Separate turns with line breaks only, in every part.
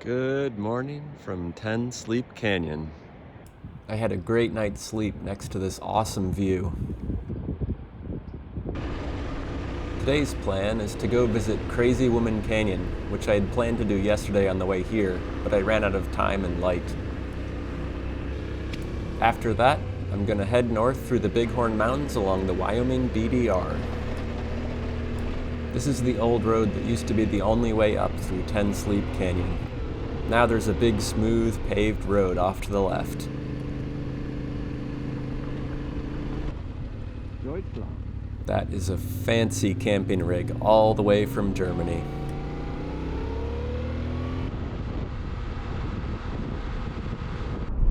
Good morning from 10 Sleep Canyon. I had a great night's sleep next to this awesome view. Today's plan is to go visit Crazywoman Canyon, which I had planned to do yesterday on the way here, but I ran out of time and light. After that, I'm going to head north through the Bighorn Mountains along the Wyoming BDR. This is the old road that used to be the only way up through 10 Sleep Canyon. Now there's a big, smooth, paved road off to the left. That is a fancy camping rig all the way from Germany.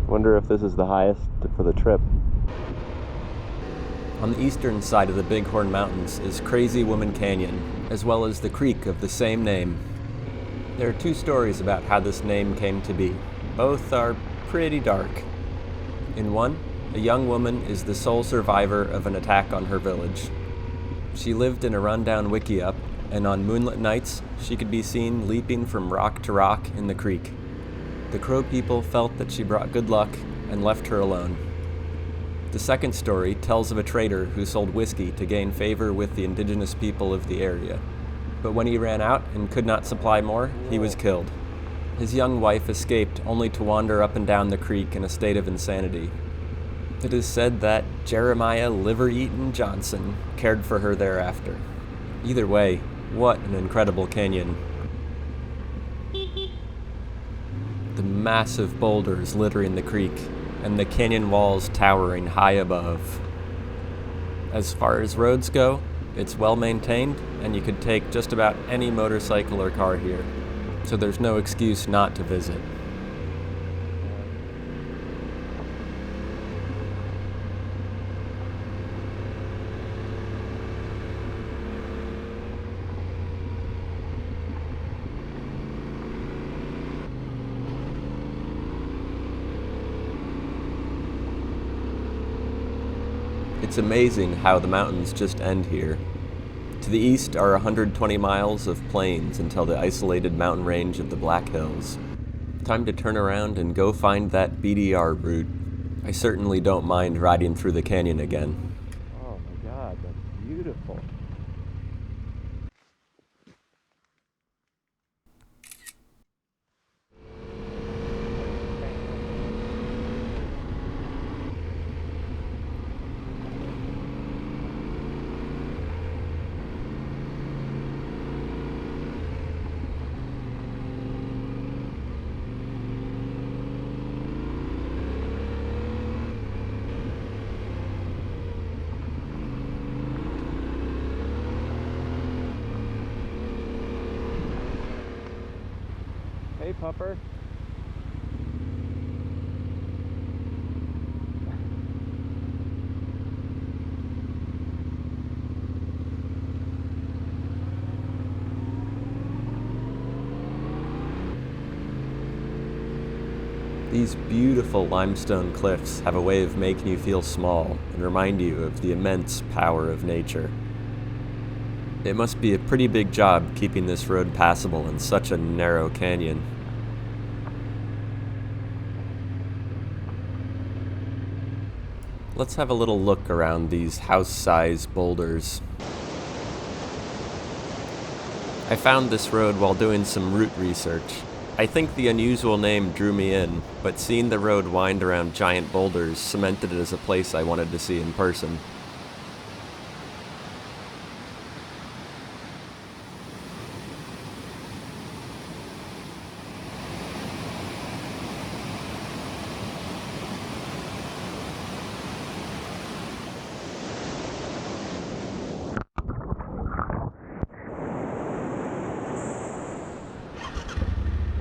Wonder if this is the highest for the trip. On the eastern side of the Bighorn Mountains is Crazywoman Canyon, as well as the creek of the same name. There are two stories about how this name came to be. Both are pretty dark. In one, a young woman is the sole survivor of an attack on her village. She lived in a rundown wickiup, and on moonlit nights, she could be seen leaping from rock to rock in the creek. The Crow people felt that she brought good luck and left her alone. The second story tells of a trader who sold whiskey to gain favor with the indigenous people of the area. But when he ran out and could not supply more, he was killed. His young wife escaped only to wander up and down the creek in a state of insanity. It is said that Jeremiah Liver-Eaten Johnson cared for her thereafter. Either way, what an incredible canyon. The massive boulders littering the creek, and the canyon walls towering high above. As far as roads go, it's well maintained, and you could take just about any motorcycle or car here, so there's no excuse not to visit. It's amazing how the mountains just end here. To the east are 120 miles of plains until the isolated mountain range of the Black Hills. Time to turn around and go find that BDR route. I certainly don't mind riding through the canyon again. Oh my god, that's beautiful. Hey, pupper. These beautiful limestone cliffs have a way of making you feel small and remind you of the immense power of nature. It must be a pretty big job keeping this road passable in such a narrow canyon. Let's have a little look around these house-sized boulders. I found this road while doing some route research. I think the unusual name drew me in, but seeing the road wind around giant boulders cemented it as a place I wanted to see in person.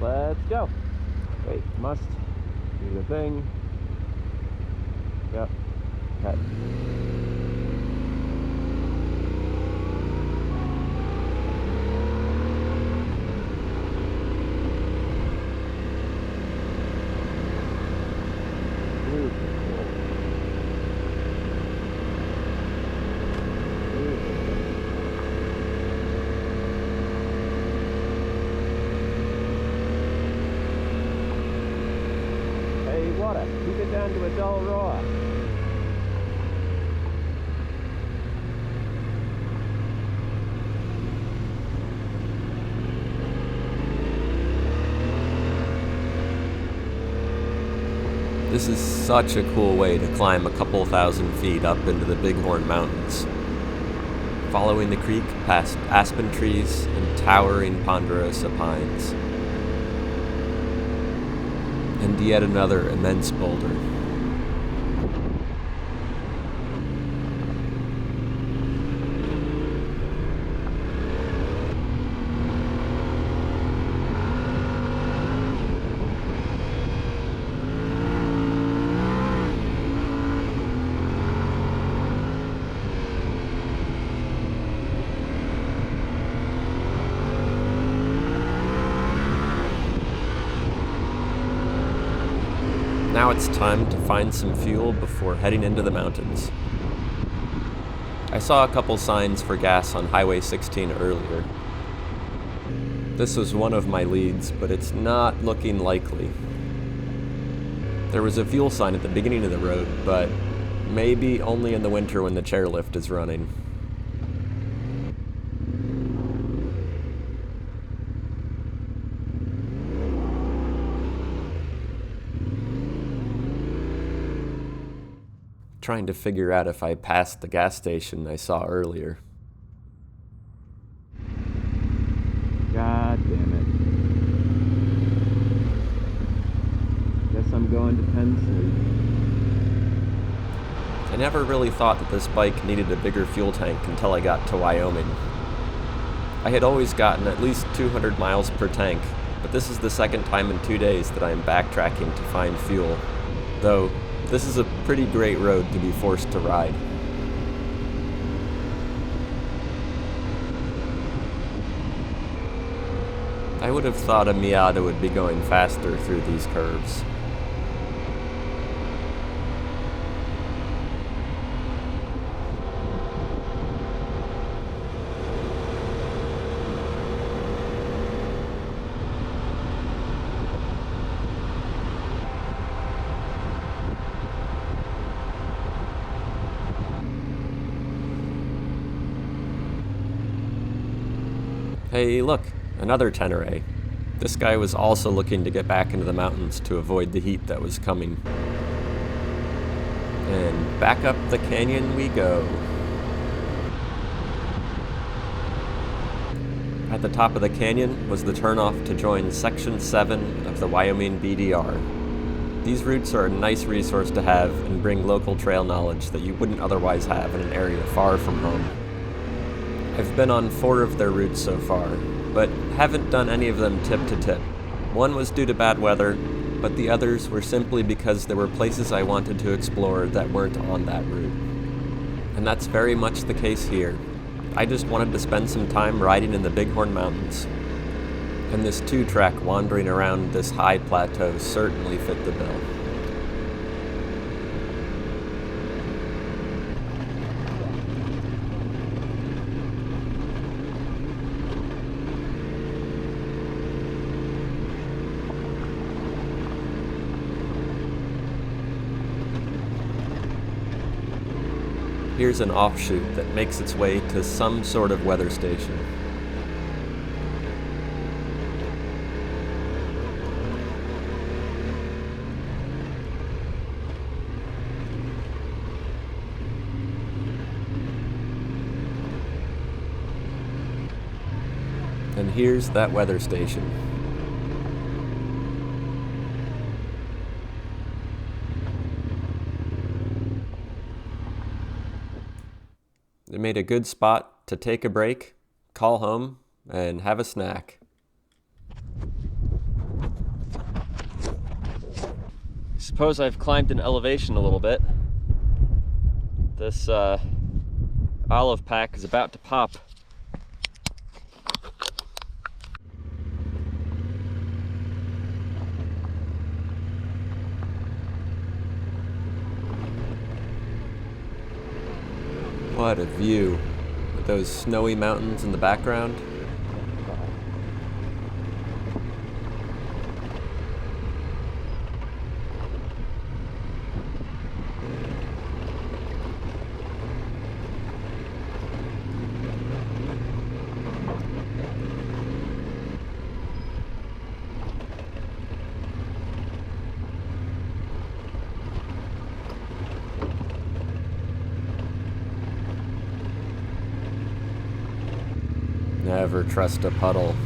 Let's go. Wait, must do the thing. Yep. Cut. Keep it down to a dull raw. This is such a cool way to climb a couple thousand feet up into the Bighorn Mountains. Following the creek past aspen trees and towering ponderosa pines. And yet another immense boulder. Now it's time to find some fuel before heading into the mountains. I saw a couple signs for gas on Highway 16 earlier. This was one of my leads, but it's not looking likely. There was a fuel sign at the beginning of the road, but maybe only in the winter when the chairlift is running. Trying to figure out if I passed the gas station I saw earlier. God damn it. Guess I'm going to Penn State. I never really thought that this bike needed a bigger fuel tank until I got to Wyoming. I had always gotten at least 200 miles per tank, but this is the second time in 2 days that I am backtracking to find fuel. Though, this is a pretty great road to be forced to ride. I would have thought a Miata would be going faster through these curves. Hey, look, another Tenere. This guy was also looking to get back into the mountains to avoid the heat that was coming. And back up the canyon we go. At the top of the canyon was the turnoff to join Section 7 of the Wyoming BDR. These routes are a nice resource to have and bring local trail knowledge that you wouldn't otherwise have in an area far from home. I've been on 4 of their routes so far, but haven't done any of them tip to tip. One was due to bad weather, but the others were simply because there were places I wanted to explore that weren't on that route. And that's very much the case here. I just wanted to spend some time riding in the Bighorn Mountains. And this 2-track wandering around this high plateau certainly fit the bill. Here's an offshoot that makes its way to some sort of weather station. And here's that weather station. It made a good spot to take a break, call home, and have a snack. Suppose I've climbed in elevation a little bit. This olive pack is about to pop. What a view, with those snowy mountains in the background. Never trust a puddle.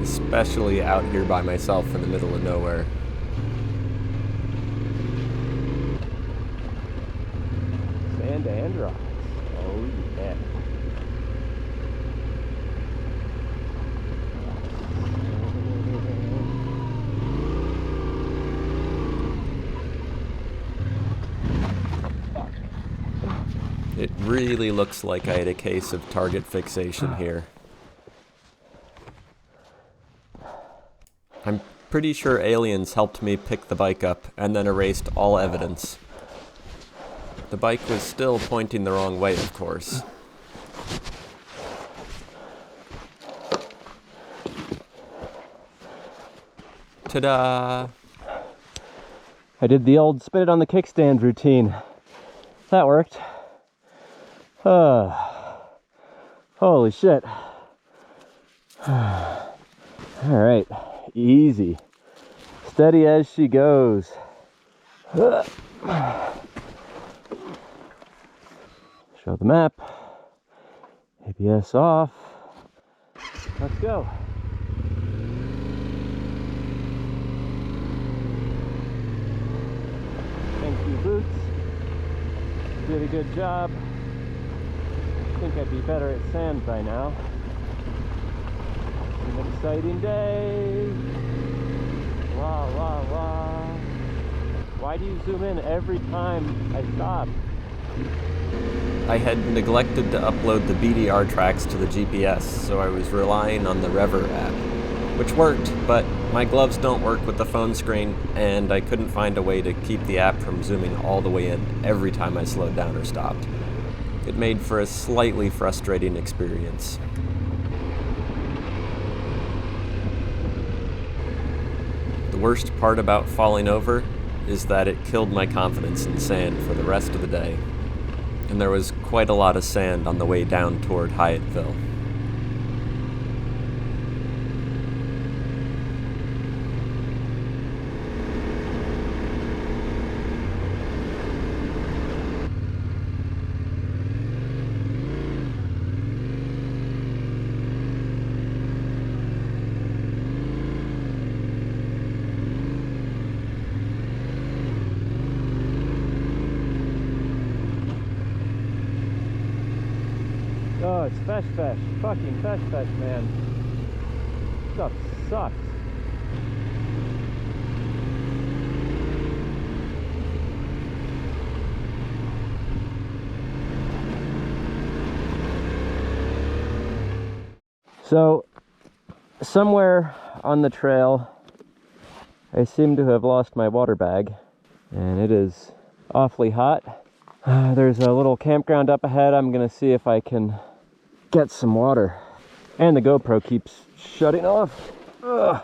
Especially out here by myself in the middle of nowhere. Sand and rocks. Oh yeah. It really looks like I had a case of target fixation here. I'm pretty sure aliens helped me pick the bike up and then erased all evidence. The bike was still pointing the wrong way, of course. Ta-da! I did the old spin it on the kickstand routine. That worked. Holy shit. Alright, easy. Steady as she goes. Show the map. ABS off. Let's go. Thank you, boots. Did a good job. I think I'd be better at sand by now. An exciting day. Wah, wah, wah. Why do you zoom in every time I stop? I had neglected to upload the BDR tracks to the GPS, so I was relying on the Revzilla app, which worked, but my gloves don't work with the phone screen, and I couldn't find a way to keep the app from zooming all the way in every time I slowed down or stopped. It made for a slightly frustrating experience. The worst part about falling over is that it killed my confidence in sand for the rest of the day. And there was quite a lot of sand on the way down toward Hyattville. Oh, it's fesh, fucking fesh, man. Stuff sucks. So, somewhere on the trail, I seem to have lost my water bag, and it is awfully hot. There's a little campground up ahead. I'm gonna see if I can get some water. And the GoPro keeps shutting off. Ugh.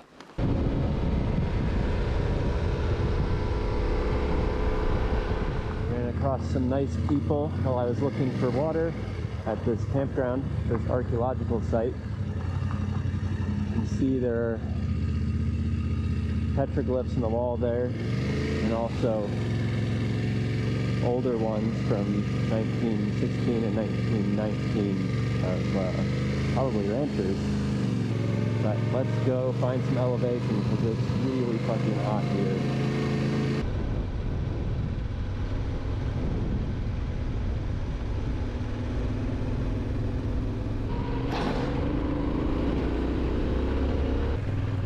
Ran across some nice people while I was looking for water at this campground, this archaeological site. You can see there are petroglyphs in the wall there, and also older ones from 1916 and 1919 of probably ranchers. But let's go find some elevation because it's really fucking hot here.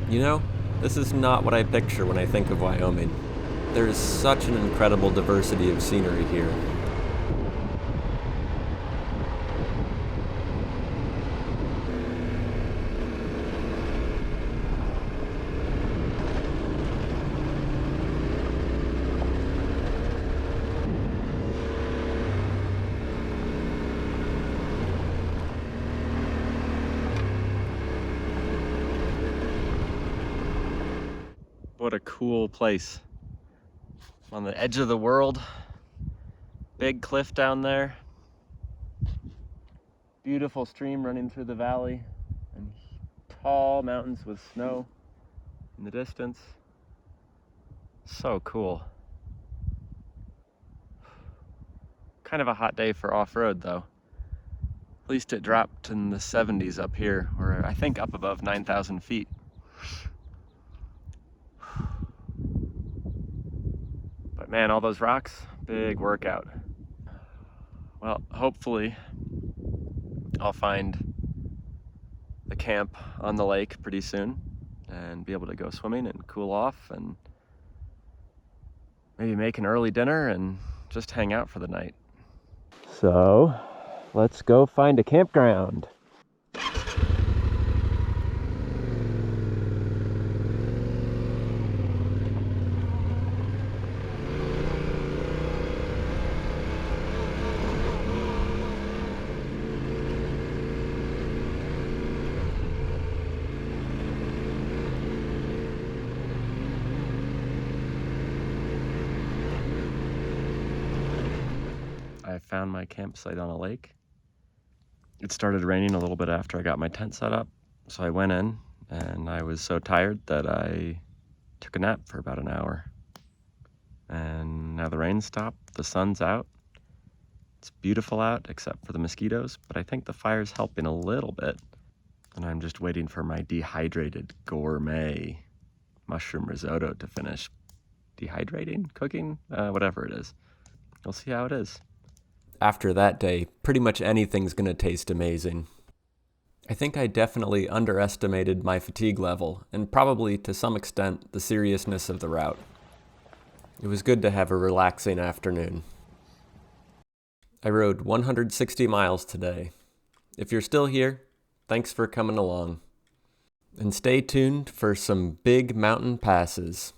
You know, this is not what I picture when I think of Wyoming. There is such an incredible diversity of scenery here. What a cool place. On the edge of the world. Big cliff down there. Beautiful stream running through the valley. And tall mountains with snow in the distance. So cool. Kind of a hot day for off-road though. At least it dropped in the 70s up here, or I think up above 9,000 feet. But man, all those rocks, big workout. Well, hopefully I'll find the camp on the lake pretty soon and be able to go swimming and cool off and maybe make an early dinner and just hang out for the night. So, let's go find a campground. I found my campsite on a lake. It started raining a little bit after I got my tent set up, so I went in and I was so tired that I took a nap for about an hour. And now the rain stopped, the sun's out. It's beautiful out except for the mosquitoes, but I think the fire's helping a little bit. And I'm just waiting for my dehydrated gourmet mushroom risotto to finish. Dehydrating? Cooking? Whatever it is. We'll see how it is. After that day, pretty much anything's gonna taste amazing. I think I definitely underestimated my fatigue level, and probably to some extent the seriousness of the route. It was good to have a relaxing afternoon. I rode 160 miles today. If you're still here, thanks for coming along. And stay tuned for some big mountain passes.